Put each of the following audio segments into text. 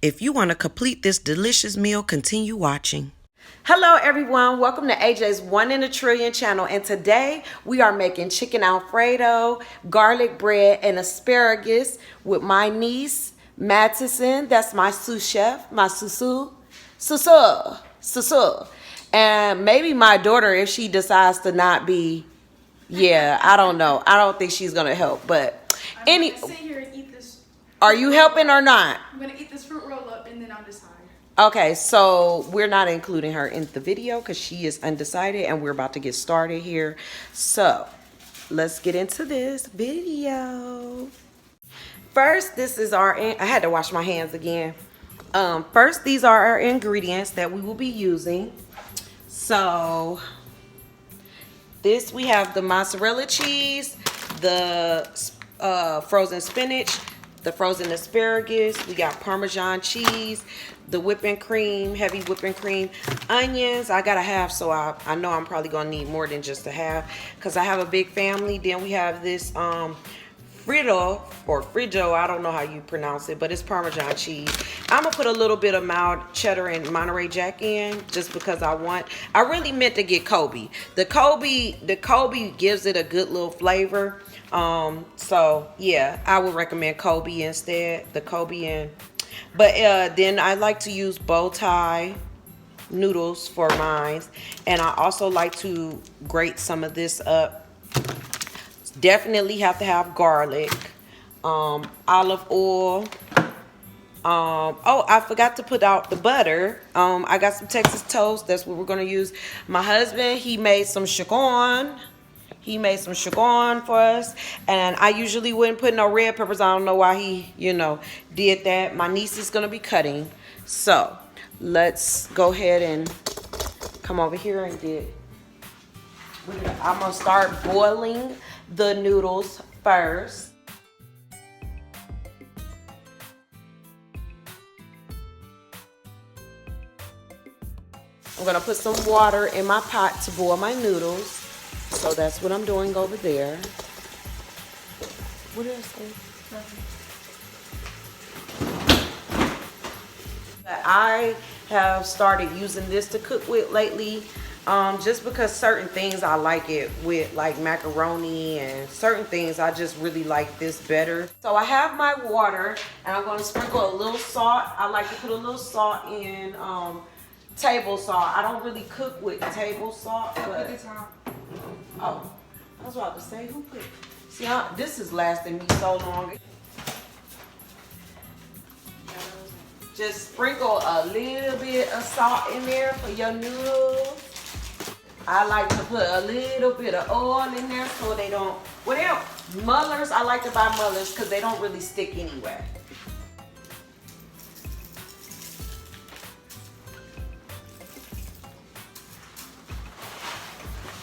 If you want to complete this delicious meal, continue watching. Hello everyone, welcome to AJ's One in a Trillion channel, and today we are making chicken Alfredo, garlic bread, and asparagus with my niece, Madison. That's my sous chef, my susu, and maybe my daughter if she decides to not be, yeah, I don't know. I don't think she's going to help, but I'm gonna sit here and eat this. Are you helping or not? I'm gonna eat this fruit roll up and then I'll decide. Okay, so we're not including her in the video because she is undecided and we're about to get started here. So let's get into this video. First, this is I had to wash my hands again. First, these are our ingredients that we will be using. So this, we have the mozzarella cheese, the frozen spinach, the frozen asparagus, we got Parmesan cheese, the whipping cream, heavy whipping cream, onions. I got a half, so I know I'm probably gonna need more than just a half because I have a big family. Then we have this Frito or Frijo, I don't know how you pronounce it, but it's Parmesan cheese. I'm gonna put a little bit of mild cheddar and Monterey Jack in just because I really meant to get Kobe. The Kobe gives it a good little flavor. So yeah, I would recommend Kobe instead, the Kobe but then I like to use bow tie noodles for mine, and I also like to grate some of this up. Definitely have to have garlic, olive oil. Oh, I forgot to put out the butter. I got some Texas toast. That's what we're gonna use. My husband, he made some chicken. He made some chicken for us, and I usually wouldn't put no red peppers. I don't know why he, did that. My niece is gonna be cutting, so let's go ahead and come over here and I'm gonna start boiling the noodles first. I'm gonna put some water in my pot to boil my noodles. So that's what I'm doing over there. What did I say? I have started using this to cook with lately. Just because certain things I like it with, like macaroni, and certain things I just really like this better. So I have my water and I'm going to sprinkle a little salt. I like to put a little salt in table salt. I don't really cook with table salt, but oh, I was about to say, who put? See, this is lasting me so long. Just sprinkle a little bit of salt in there for your noodles. I like to put a little bit of oil in there so they don't, mullers, I like to buy mullers because they don't really stick anyway.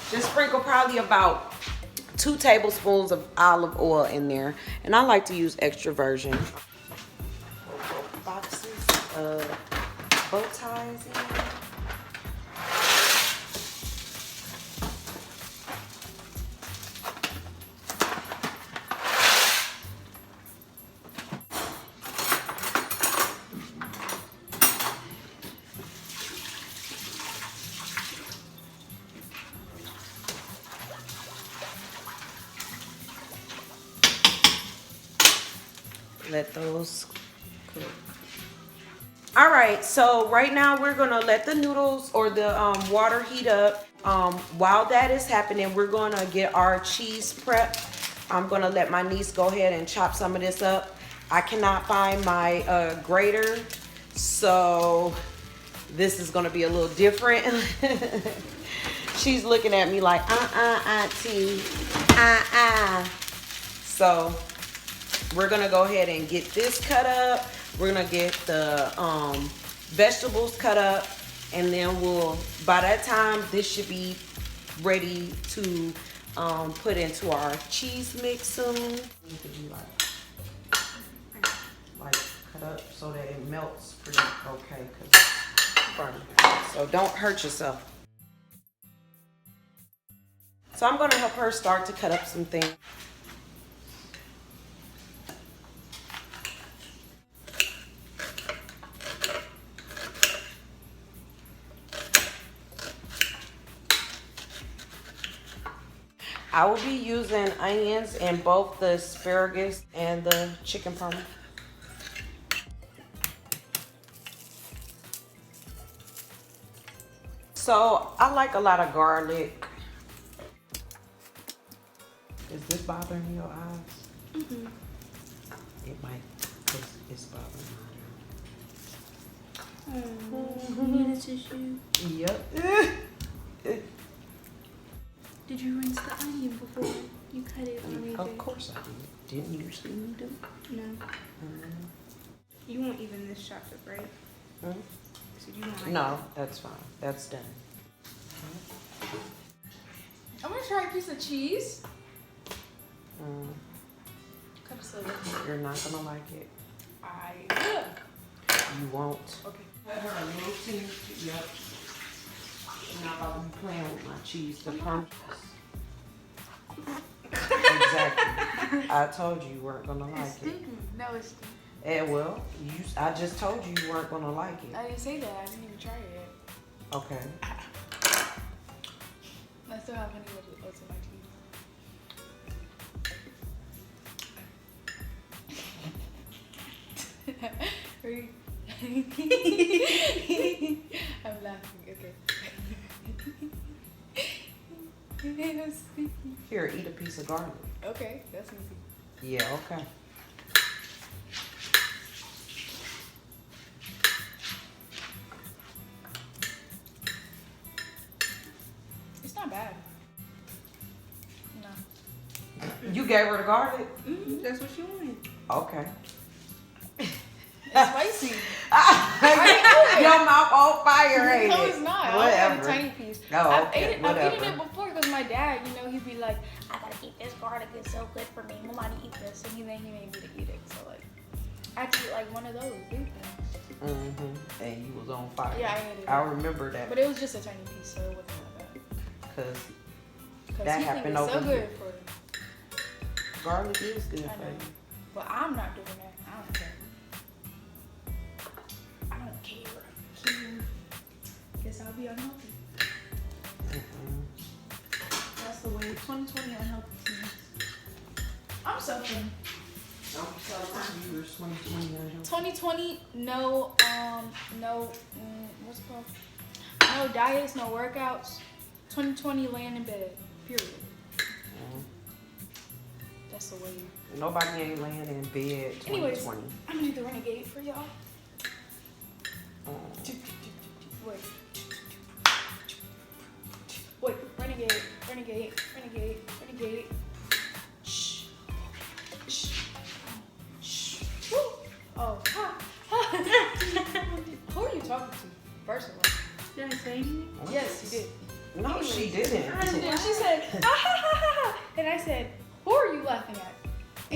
Just sprinkle probably about 2 tablespoons of olive oil in there. And I like to use extra virgin. Boxes of bow ties in. Let those cook. All right, so right now we're gonna let the noodles or the water heat up. While that is happening, we're gonna get our cheese prep. I'm gonna let my niece go ahead and chop some of this up. I cannot find my grater, so this is gonna be a little different. She's looking at me like, auntie, So we're gonna go ahead and get this cut up. We're gonna get the vegetables cut up, and then by that time, this should be ready to put into our cheese mix soon. It could be like cut up so that it melts pretty okay. So don't hurt yourself. So I'm gonna help her start to cut up some things. I will be using onions in both the asparagus and the chicken parm. So I like a lot of garlic. Is this bothering your eyes? Mm-hmm. It might, because it's bothering You need a tissue. mine. Yep. Did you rinse the onion before you cut it or anything? Of course I did. Didn't usually need to. No. You won't even this chocolate, right? Hmm? So you won't like No, that's fine. That's done. I'm gonna try a piece of cheese. Cut it slowly. You're not gonna like it. I will. You won't. Okay. Let her a little team. Yep. Now I'm playing with my cheese. The parm. Exactly. I told you weren't gonna like It's it. stinking. No, it's stinking. Well, I just told you weren't gonna like it. I didn't say that. I didn't even try it yet. Okay. I still have honey oats in my teeth. Are you? I'm laughing. Okay. Here, eat a piece of garlic. Okay, that's easy. Yeah, okay. It's not bad. No. You gave her the garlic? That's what she wanted. Okay. It's spicy. Your mouth on fire, ain't No, it? it's not. Whatever. I want a tiny piece. Oh, I've okay, eaten whatever. it before because my dad, he'd be like, I gotta eat this garlic. It's so good for me. Mama, to eat this. And he made me to eat it. So, like, I had to eat like one of those big things. And you was on fire. Yeah, I ate it. I remember that. But it was just a tiny piece, so it wasn't that Because bad. that Because happened it's so over good here. for you. Garlic is good I for know. you. But I'm not doing that. I don't care. I don't care. Guess I'll be unhealthy. That's the way 2020 unhealthy seems. I'm suffering. Don't tell my viewers 2020 unhealthy. 2020, what's it called? No diets, no workouts. 2020, laying in bed. Period. That's the way. Nobody ain't laying in bed 2020. Anyways, I'm gonna do the renegade for y'all. Wait, renegade. Shh. Woo. Oh, Who are you talking to? First of all. Did I say anything? Yes, you did. No, she didn't. And she said, ha ha ha ha. And I said, who are you laughing at?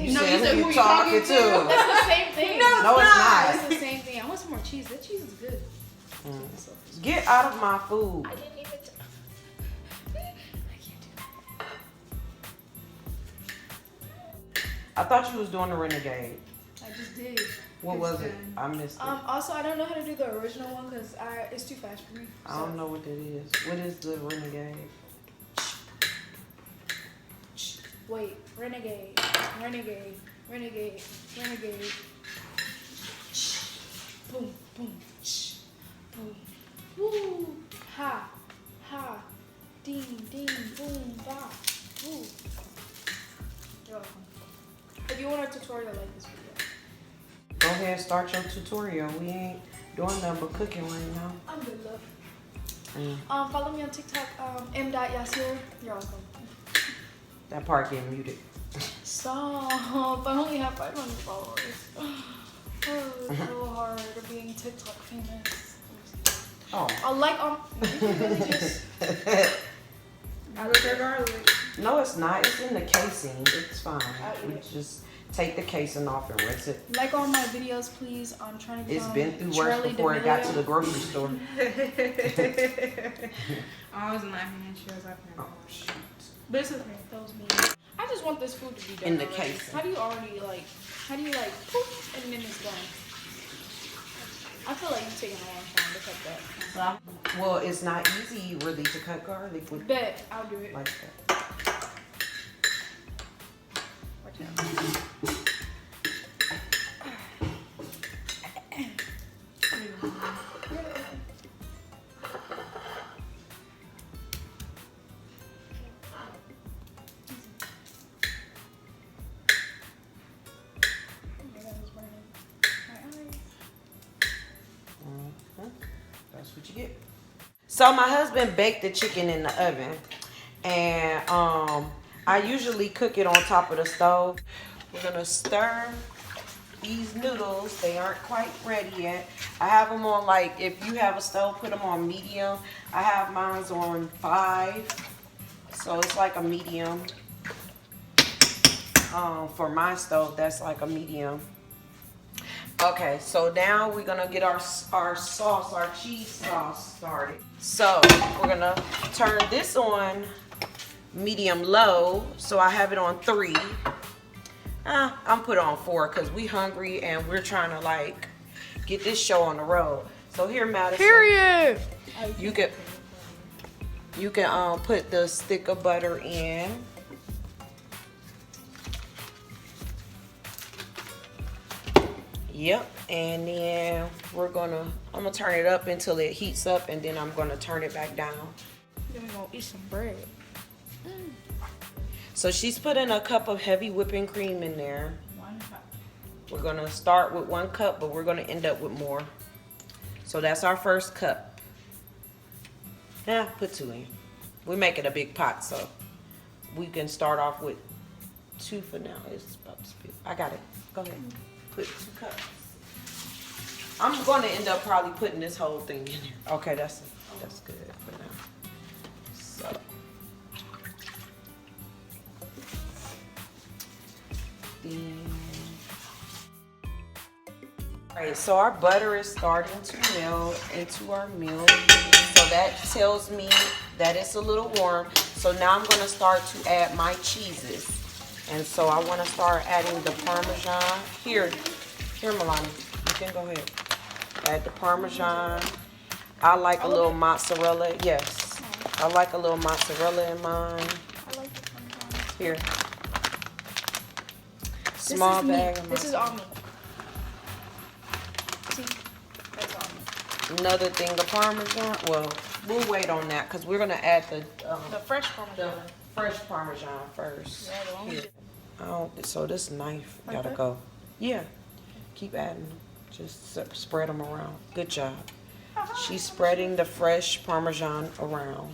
You No, said you said who who you you talking talking to. That's the same thing. No, it's not. It's the same thing. I want some more cheese. That cheese is good. Get out of my food. I didn't even. I can't do that. I thought you was doing the renegade. I just did. What was it? I missed it. Also, I don't know how to do the original one because it's too fast for me. I don't know what that is. What is the renegade? Wait, renegade. Boom, boom, boom. Woo, ha, ding, boom, ba, woo. You're welcome. If you want a tutorial like this video. Go ahead, start your tutorial. We ain't doing nothing but cooking right now. I'm good, love. Mm. Follow me on TikTok, m.yasir. You're welcome. That part getting muted. Stop. I only have 500 followers. Oh, it's so hard being TikTok famous. Oh. I like you can really just. I look at garlic. No, it's not. It's in the casing. It's fine. I'll eat We it. just take the casing off and rinse it. Like all my videos, please. I'm trying to It's become been through worse Charlie before it got to D'Amelio. the grocery store. I was laughing at you. I was laughing at Oh, shoot. But it's okay. That was me. I just want this food to be done. In the already. casing. How do you poof, and then it's done? I feel like you're taking a long time to cut that. Well, it's not easy really to cut garlic with Bet, I'll do it. like that. That's what you get. So my husband baked the chicken in the oven, and I usually cook it on top of the stove. We're gonna stir these noodles. They aren't quite ready yet. I have them on, like, if you have a stove, put them on medium. I have mine on 5, so it's like a medium. For my stove, that's like a medium. Okay, so now we're gonna get our sauce, our cheese sauce started. So we're gonna turn this on medium low. So I have it on 3. I'm put on 4 because we hungry and we're trying to like get this show on the road. So here, Madison. Period. You can put the stick of butter in. Yep, and then I'm gonna turn it up until it heats up, and then I'm gonna turn it back down. Then we're gonna eat some bread. So she's putting a cup of heavy whipping cream in there. 1 cup. We're gonna start with 1 cup, but we're gonna end up with more. So that's our first cup. Yeah, put 2 in. We make it a big pot, so we can start off with 2 for now. It's about to spill. I got it. Go ahead. Put 2 cups. I'm going to end up probably putting this whole thing in here. Okay, that's good for now. So. Alright, so our butter is starting to melt into our milk. So that tells me that it's a little warm. So now I'm going to start to add my cheeses. And so I want to start adding the Parmesan. Here, Milani, you can go ahead. Add the Parmesan. I like a little mozzarella. Yes, I like a little mozzarella in mine. I like the Parmesan. Here. Small bag. This is all me. See? That's all me. Another thing of Parmesan. Well, we'll wait on that because we're going to add the fresh Parmesan. fresh Parmesan first. Yeah, the one Here. So this knife Like gotta that? go. Yeah. Keep adding them. Just spread them around. Good job. She's spreading the fresh Parmesan around.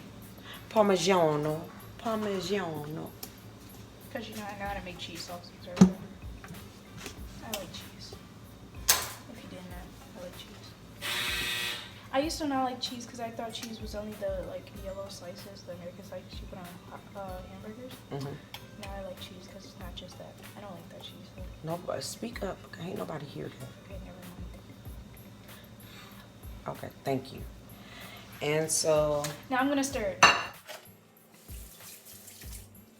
Parmigiano. Parmigiano. Because you know I know how to make cheese sauces or whatever. I like cheese. If you didn't know, I like cheese. I used to not like cheese because I thought cheese was only the like yellow slices, the American slices you put on hamburgers. Mm-hmm. Now I like cheese because it's not just that. I don't like that cheese though. Nobody, speak up. Ain't nobody hear that. Okay, never mind. Okay, thank you. And so. Now I'm gonna stir it.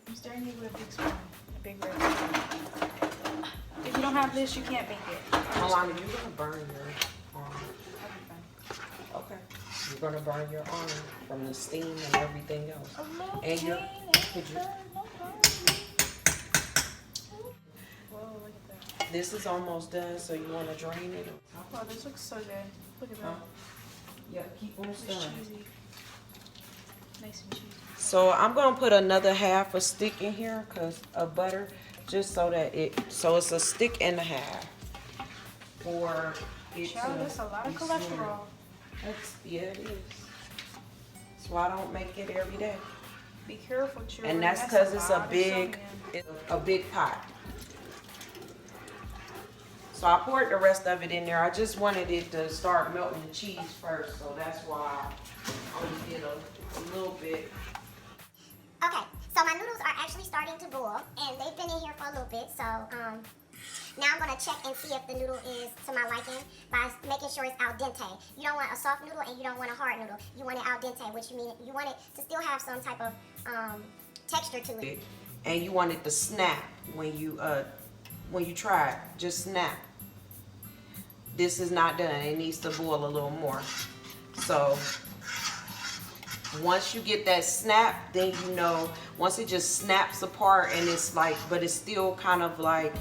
I'm stirring it with a big spoon, a big red spoon. If you don't have this, you can't make it. Alana, you're gonna burn your arm. I'll be fine. Okay. You're gonna burn your arm from the steam and everything else. A little And your, pain, could you, no problem. Whoa, look at that. this is almost done, so you want to drain it? Wow, this looks so good. Look at that. Yeah, keep on It's stirring. cheesy. Nice and cheesy. So I'm gonna put another half a stick in here of butter, just so that it's a stick and a half. For it Child, that's a lot of be cholesterol. sweet. Yeah, it is. That's why I don't make it every day. Be careful, children. And that's because it's a lot of big, sodium. pot. So I poured the rest of it in there. I just wanted it to start melting the cheese first, so that's why I only did a little bit. Okay, so my noodles are actually starting to boil, and they've been in here for a little bit, so now I'm going to check and see if the noodle is to my liking by making sure it's al dente. You don't want a soft noodle and you don't want a hard noodle. You want it al dente, which means you want it to still have some type of texture to it. And you want it to snap when you try it. Just snap. This is not done. It needs to boil a little more. So Once you get that snap, then you know, once it just snaps apart and it's like, but it's still kind of like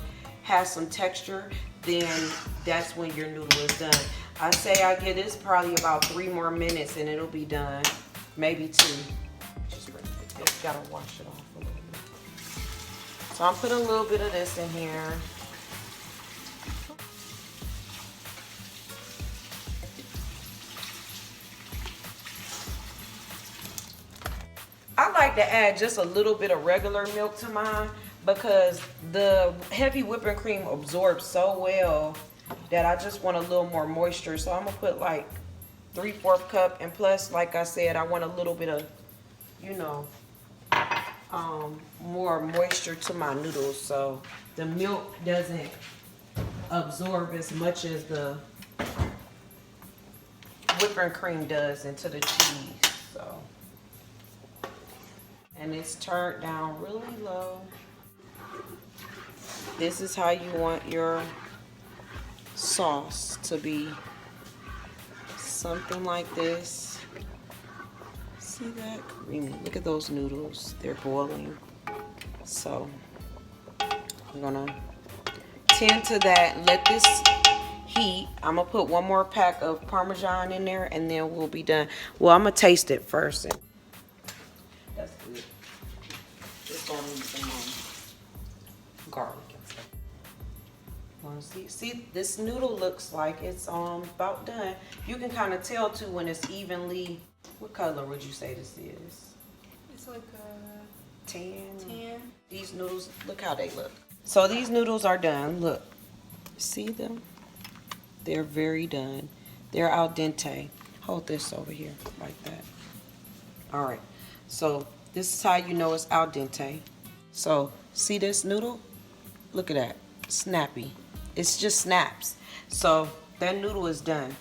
has some texture, then that's when your noodle is done. I say I give this probably about 3 more minutes and it'll be done. Maybe 2. Just gotta wash it off a little bit. So I'm putting a little bit of this in here. I like to add just a little bit of regular milk to mine because the heavy whipping cream absorbs so well that I just want a little more moisture. So I'm gonna put like 3/4 cup, and plus, like I said, I want a little bit of, you know, more moisture to my noodles so the milk doesn't absorb as much as the whipping cream does into the cheese. So, and it's turned down really low. This is how you want your sauce to be. Something like this. See that? Creamy. Look at those noodles. They're boiling. So I'm gonna tend to that. Let this heat. I'm gonna put 1 more pack of Parmesan in there and then we'll be done. Well, I'm gonna taste it first. That's good. Just gonna need some garlic. See, this noodle looks like it's about done. You can kind of tell too when it's evenly. What color would you say this is? It's like a 10. 10. These noodles, look how they look. So these noodles are done. Look, see them? They're very done. They're al dente. Hold this over here like that. All right. So this is how you know it's al dente. So see this noodle? Look at that. Snappy. It's just snaps. So that noodle is done.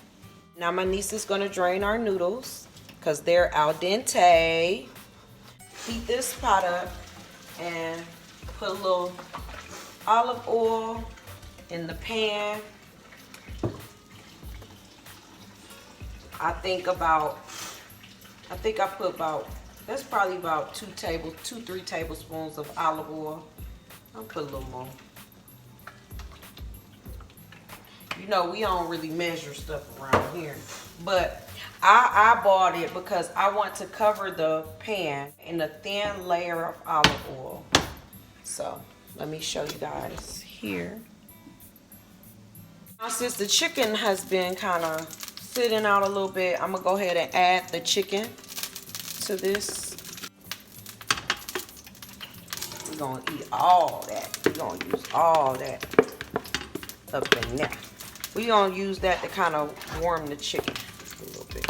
Now my niece is gonna drain our noodles because they're al dente. Heat this pot up and put a little olive oil in the pan. I think I put about, that's probably about 3 tablespoons of olive oil. I'll put a little more. You know, we don't really measure stuff around here, but I bought it because I want to cover the pan in a thin layer of olive oil. So let me show you guys here. Now, since the chicken has been kind of sitting out a little bit, I'm gonna go ahead and add the chicken to this. We're gonna eat all that. We're gonna use all that up in there. We're gonna use that to kind of warm the chicken a little bit.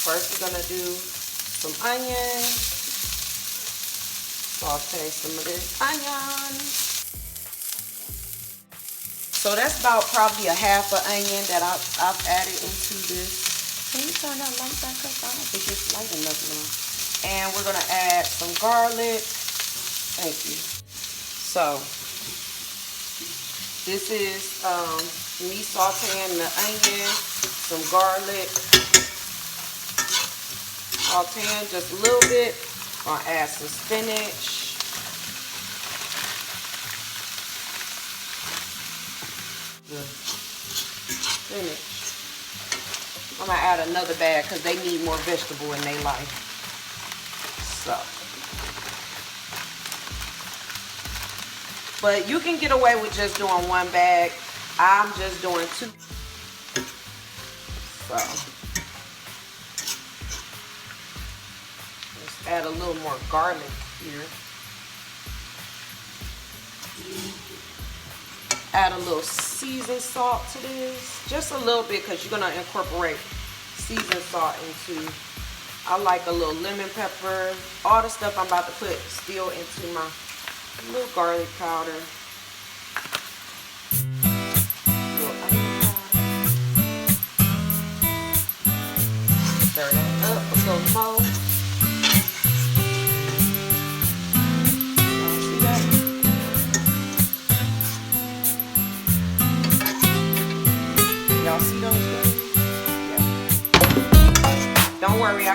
First we're gonna do some onion. Saute some of this onion. So that's about probably a half an onion that I've added into this. Can you turn that light back up? I don't think it's light enough now. And we're gonna add some garlic. Thank you. So this is me sauteing the onion, some garlic, sauteing just a little bit. Gonna add some spinach. The spinach. I'm gonna add another bag because they need more vegetable in their life. So, but you can get away with just doing 1 bag. I'm just doing 2. So, let's add a little more garlic here. Add a little seasoned salt to this, just a little bit, because you're gonna incorporate seasoned salt into. I like a little lemon pepper. All the stuff I'm about to put still into my little garlic powder. Little onion powder. Stir that up a little more. worry.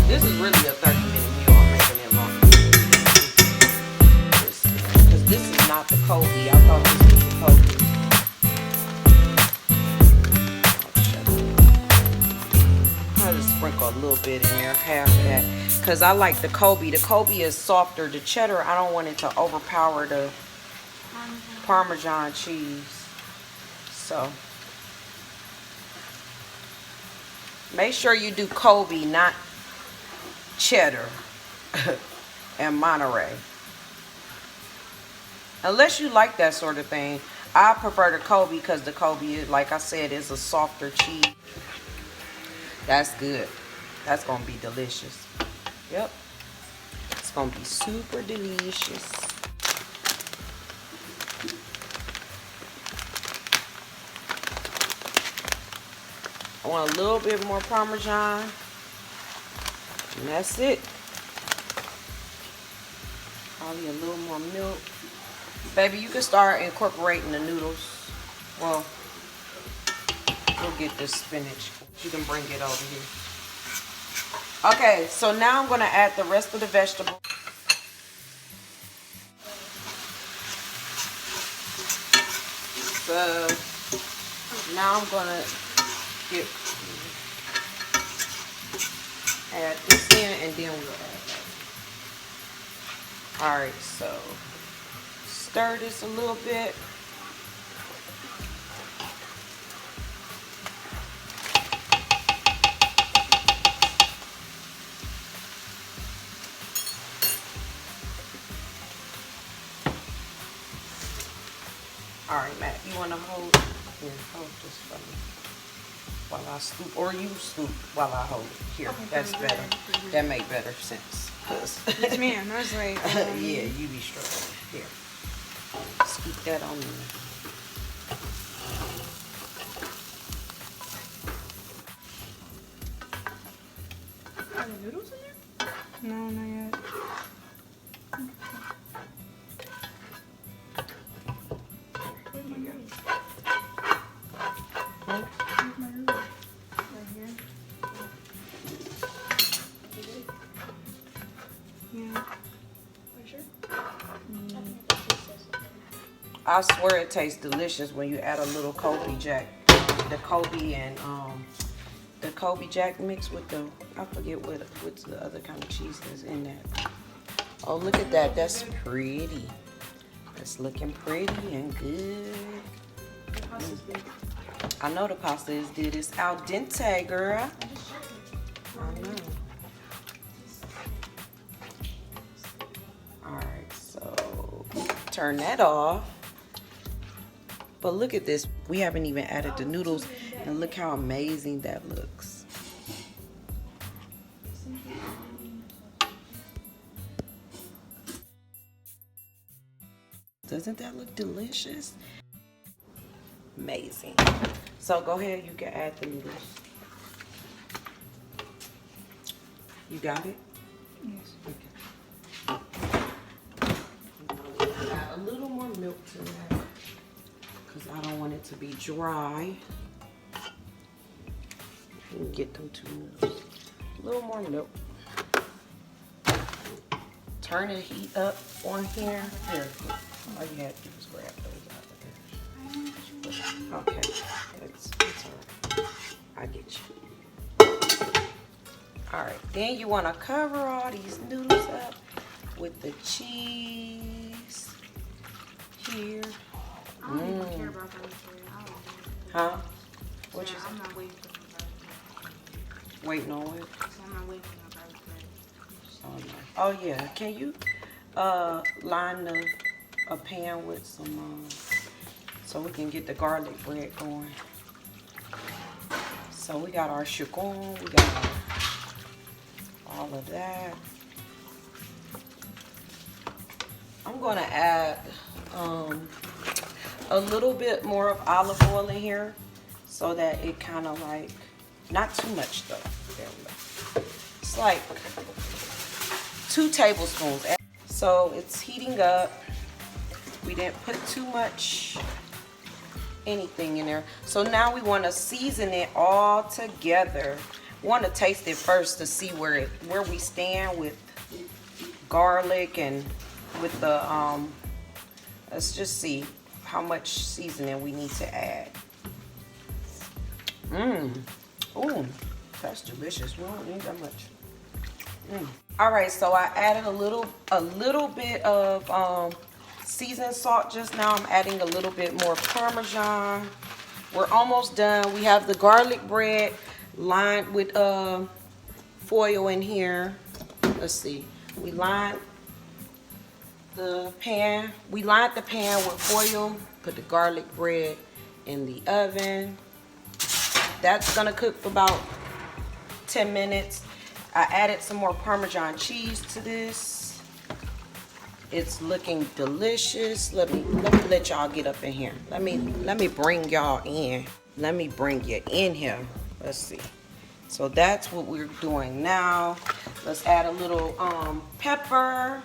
This is really a 30-minute meal. I'm making it long. Because this is not the Kobe. I thought this was the Kobe. I'll just sprinkle a little bit in there, half of that. Because I like the Kobe. The Kobe is softer. The cheddar, I don't want it to overpower the Parmesan cheese. So make sure you do Kobe, not cheddar and Monterey. Unless you like that sort of thing. I prefer the Kobe because the Kobe, like I said, is a softer cheese. That's good. That's going to be delicious. Yep. It's going to be super delicious. I want a little bit more Parmesan. And that's it. Probably a little more milk. Baby, you can start incorporating the noodles. Well, we'll get this spinach. You can bring it over here. Okay, so now I'm going to add the rest of the vegetables. So now I'm going to add this in and then we'll add that. Alright, so stir this a little bit. Alright, Matt, you want to hold? Here, hold this for me while I scoop, or you scoop while I hold it. Here, okay, that's better. That make better sense. Yes, ma'am. I was like, yeah, you be struggling. Here, scoop that on me. Are the noodles in there? no, not yet. Where's my noodles? Huh? Where's my noodles? Right here. Yeah. Are you sure? I swear it tastes delicious when you add a little Kobe Jack. The Kobe and the Kobe Jack mixed with the, I forget what's the other kind of cheese that's in that. Oh, look at that. That's pretty. That's looking pretty and good. The pasta's good. I know the pasta is good. It's al dente, girl. I know. Alright, so turn that off. But look at this. We haven't even added the noodles. And look how amazing that looks. Doesn't that look delicious? Amazing. So go ahead, you can add the noodles. You got it? Yes. Okay. Add a little more milk to that because I don't want it to be dry. And get them two noodles. A little more milk. Turn the heat up on here. Here. All you have to do is grab those out of there. Okay. It's alright. I get you. Alright. Then you want to cover all these noodles up with the cheese here. I don't even care about those three. I don't Huh? What you I'm not waiting for them to waiting on what? I'm not waiting for them to Oh yeah. Can you line a pan with some so we can get the garlic bread going. So we got our chicken, we got all of that. I'm gonna add a little bit more of olive oil in here so that it kind of like, not too much though. There we go. It's like 2 tablespoons. So it's heating up. We didn't put too much anything in there. So now we want to season it all together. We want to taste it first to see where we stand with garlic and with the let's just see how much seasoning we need to add. Ooh, that's delicious. We don't need that much. All right, so I added a little bit of seasoned salt just now. I'm adding a little bit more Parmesan. We're almost done. We have the garlic bread lined with foil in here. Let's see. We lined the pan. We lined the pan with foil. Put the garlic bread in the oven. That's gonna cook for about 10 minutes. I added some more Parmesan cheese to this. It's looking delicious. Let me let y'all get up in here. Let me bring y'all in. Let me bring you in here. Let's see. So that's what we're doing now. Let's add a little pepper.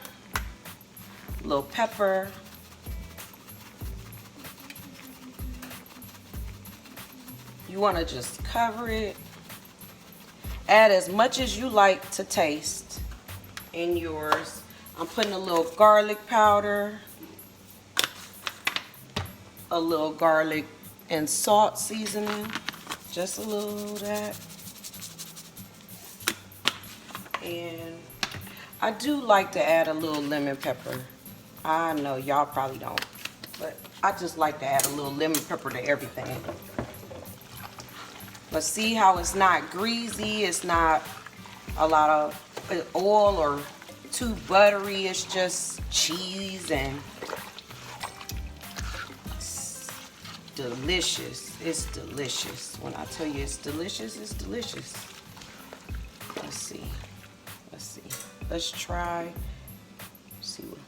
A little pepper. You want to just cover it. Add as much as you like to taste in yours. I'm putting a little garlic powder, a little garlic and salt seasoning, just a little of that. And I do like to add a little lemon pepper. I know y'all probably don't, but I just like to add a little lemon pepper to everything. But see how it's not greasy, it's not a lot of oil or too buttery, it's just cheese and it's delicious. It's delicious. When I tell you it's delicious, it's delicious. Let's see. Let's see. Let's try. Let's see what.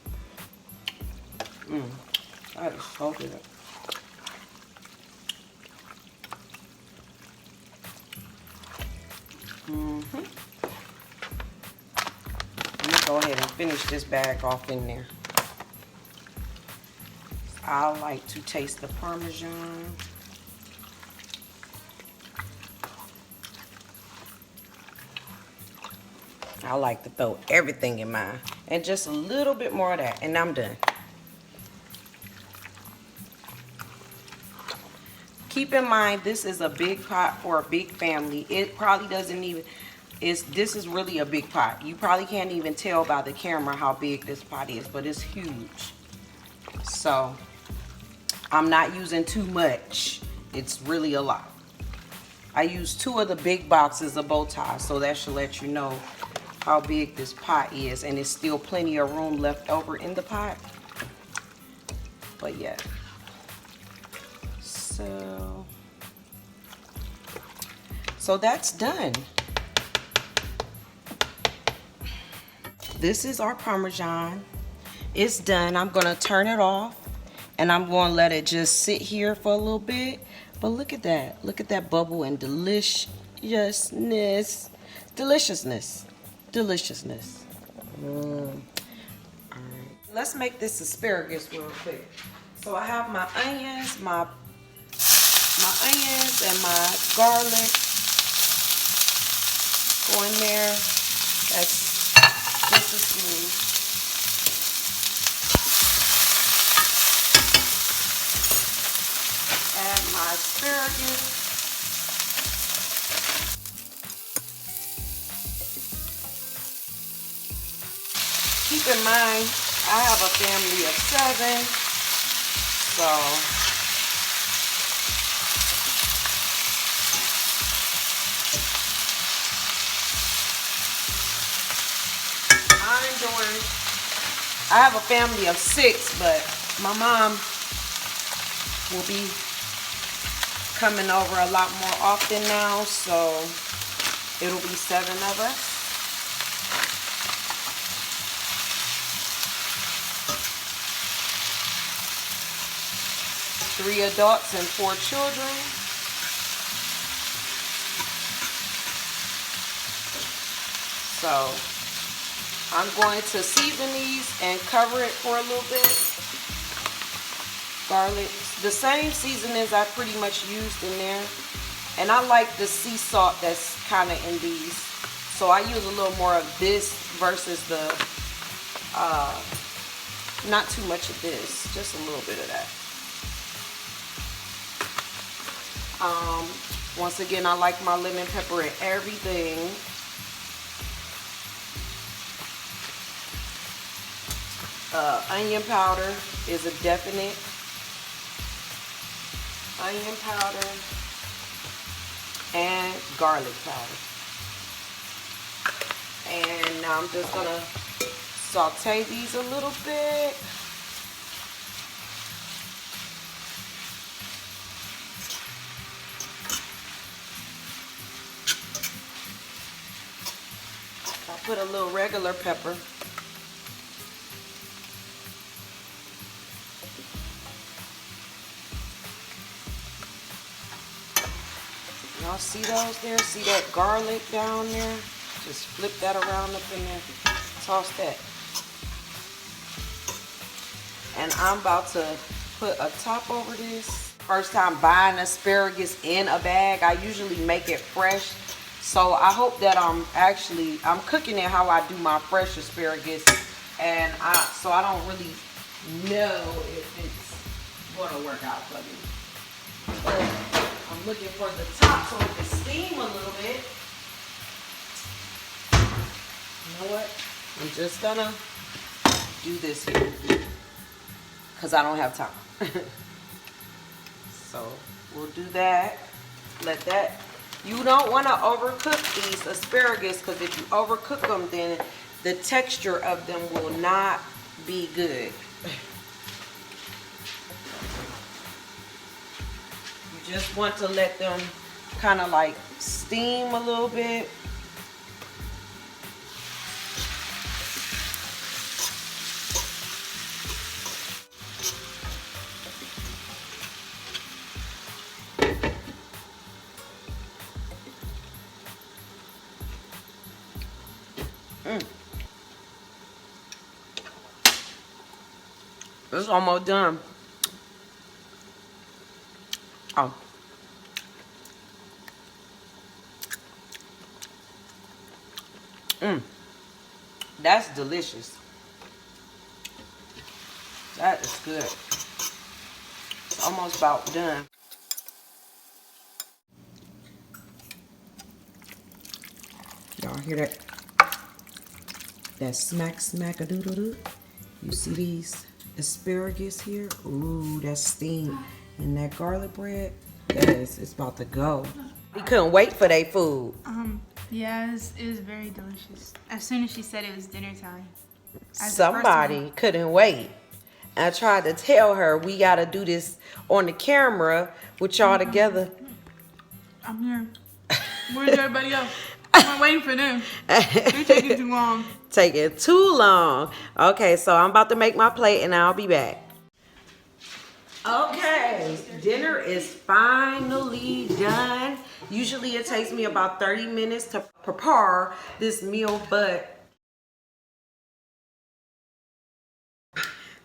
That is so good. I'm gonna go ahead and finish this bag off in there. I like to taste the Parmesan. I like to throw everything in mine. And just a little bit more of that, and I'm done. Keep in mind, this is a big pot for a big family. It probably doesn't even, this is really a big pot. You probably can't even tell by the camera how big this pot is, but it's huge. So, I'm not using too much. It's really a lot. I used 2 of the big boxes of bow ties, so that should let you know how big this pot is. And there's still plenty of room left over in the pot. But yeah. So that's done. This is our Parmesan. It's done. I'm gonna turn it off and I'm gonna let it just sit here for a little bit. But look at that. Look at that bubble and deliciousness. Deliciousness. Deliciousness. All right. Let's make this asparagus real quick. So I have my onions, my onions and my garlic go in there. That's just as smooth. Add my asparagus. Keep in mind, I have a family of 7, so I have a family of 6, but my mom will be coming over a lot more often now, so it'll be 7 of us. 3 adults and 4 children. So I'm going to season these and cover it for a little bit. Garlic, the same seasonings I pretty much used in there. And I like the sea salt that's kind of in these. So I use a little more of this versus the, not too much of this, just a little bit of that. Once again, I like my lemon pepper and everything. Onion powder is a definite. Onion powder and garlic powder. And now I'm just gonna saute these a little bit. I put a little regular pepper. Y'all see those there? See that garlic down there? Just flip that around up in there. Toss that. And I'm about to put a top over this. First time buying asparagus in a bag. I usually make it fresh. So I hope that I'm cooking it how I do my fresh asparagus. And so I don't really know if it's gonna work out for me. But I'm looking for the top so it can steam a little bit. You know what? I'm just gonna do this here because I don't have time. So we'll do that. Let that. You don't want to overcook these asparagus because if you overcook them, then the texture of them will not be good. You just want to let them kind of like steam a little bit. It's almost done. Oh. That's delicious. That is good. It's almost about done. Y'all hear that? That smack smack a doodle doo. You see these asparagus here? Ooh, that steam and that garlic bread. Yes, it's about to go. We couldn't wait for their food. Yeah, it was very delicious. As soon as she said it was dinner time. Somebody couldn't wait. I tried to tell her we gotta do this on the camera with y'all together. I'm here. Where's everybody else? I'm waiting for them. They're taking too long. Taking too long. Okay, so I'm about to make my plate and I'll be back. Okay, dinner is finally done. Usually it takes me about 30 minutes to prepare this meal, but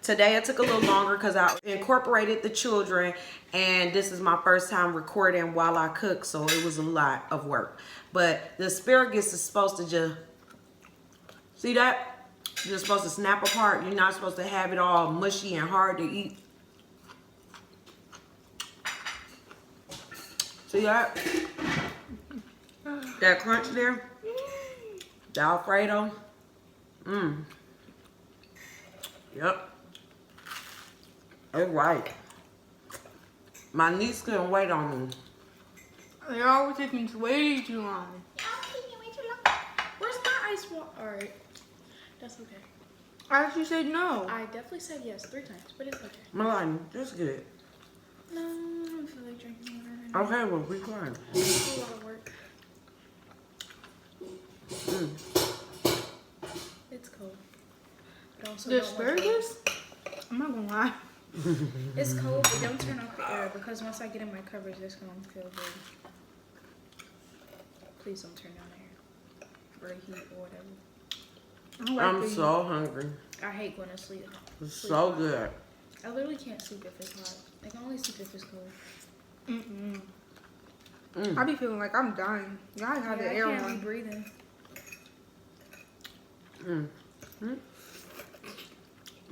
today it took a little longer because I incorporated the children and this is my first time recording while I cook, so it was a lot of work. But the asparagus is supposed to just, see that? You're supposed to snap apart. You're not supposed to have it all mushy and hard to eat. See that? That crunch there? The Alfredo? Yep. It's right. My niece couldn't wait on me. They're always taking way too long. Where's my ice water? Alright. That's okay. I actually said no. I definitely said yes 3 times, but it's okay. Melanie, that's good. No, I don't feel like drinking water right now. Okay, well, be quiet. It's a lot of work. It's cold. But also The don't want to- asparagus? I'm not gonna lie. It's cold, but don't turn off the air because once I get in my covers, it's gonna feel good. Please don't turn down the air or heat or whatever. I'm so hungry. I hate going to sleep. It's so good. I literally can't sleep if it's hot. I can only sleep if it's cold. I be feeling like I'm dying. Y'all have the air I can't be on. breathing.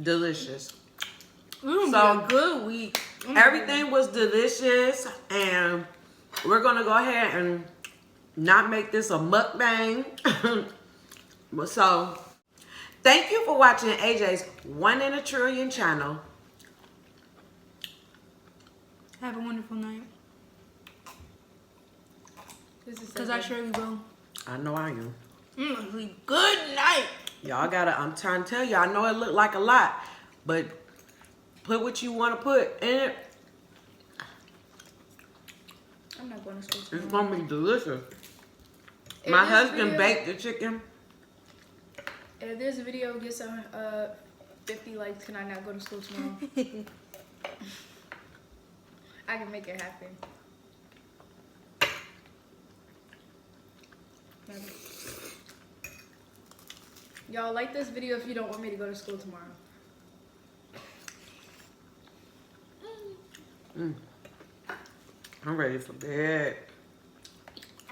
Delicious. So So- a good week. Everything was delicious, and we're gonna go ahead and not make this a mukbang. So, thank you for watching AJ's 1 in a Trillion channel. Have a wonderful night. This is so Because I good. surely will. I know I am. Good night. Y'all gotta, I'm trying to tell you, I know it looked like a lot, but put what you want to put in it. I'm not going to school It's tomorrow. gonna be delicious. If My this husband video- baked the chicken. If this video gets 50 likes, can I not go to school tomorrow? I can make it happen. Y'all like this video if you don't want me to go to school tomorrow. I'm ready for bed.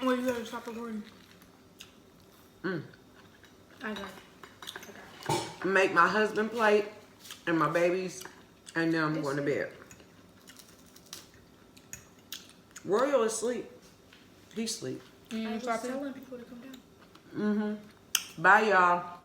Well, you gotta stop recording. I got it. Make my husband plate and my babies, and then I'm going to bed. Royal is asleep. He sleep. I was Stop it. telling people to come down. Bye, y'all.